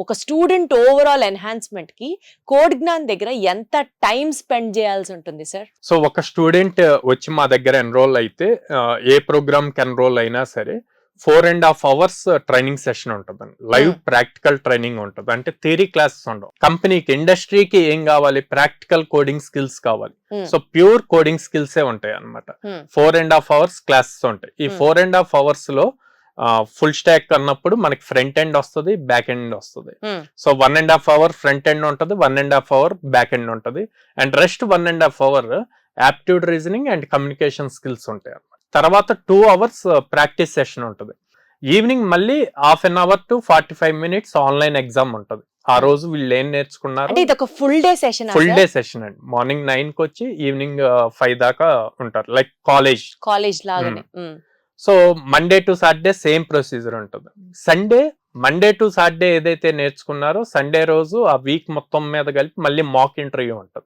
ఒక student overall enhancement కి code Gyan దగ్గర ఎంత టైం స్పెండ్ చేయాల్సి ఉంటుంది సార్? సో ఒక స్టూడెంట్ వచ్చి మా దగ్గర ఎన్రోల్ అయితే ఏ ప్రోగ్రామ్ కి ఎన్రోల్ అయినా సరే 4.5 hours ట్రైనింగ్ సెషన్ ఉంటుందండి. లైవ్ ప్రాక్టికల్ ట్రైనింగ్ ఉంటుంది. అంటే థియరీ క్లాసెస్ ఉండవు. కంపెనీకి ఇండస్ట్రీకి ఏం కావాలి, ప్రాక్టికల్ కోడింగ్ స్కిల్స్ కావాలి. సో ప్యూర్ కోడింగ్ స్కిల్సే ఉంటాయి అనమాట. 4.5 hours క్లాసెస్ ఉంటాయి. ఈ 4.5 hours లో ఫుల్ స్టాక్ అన్నప్పుడు మనకి ఫ్రంట్ ఎండ్ వస్తుంది, బ్యాక్ ఎండ్ వస్తుంది. సో 1.5 hour ఫ్రంట్ ఎండ్ ఉంటుంది, 1.5 hour బ్యాక్ ఎండ్ ఉంటుంది. And rest 1.5 hour aptitude reasoning and communication skills ఉంటాయి అన్నమాట. తర్వాత 2 hours ప్రాక్టీస్ సెషన్ ఉంటుంది. ఈవినింగ్ మళ్ళీ 1/2 hour to 45 minutes online exam ఉంటుంది. ఆ రోజు వీళ్ళు ఏం నేర్చుకున్నారు, ఇది ఒక full day session. Full day session అండి. మార్నింగ్ 9 కి వచ్చి ఈవినింగ్ 5 దాకా ఉంటారు, లైక్ కాలేజ్ లాగానే. So Monday to Saturday same procedure ఉంటుంది. మండే టు సాటర్డే ఏదైతే నేర్చుకున్నారో సండే రోజు ఆ వీక్ మొత్తం మీద కలిపి మళ్ళీ మాక్ ఇంటర్వ్యూ ఉంటుంది.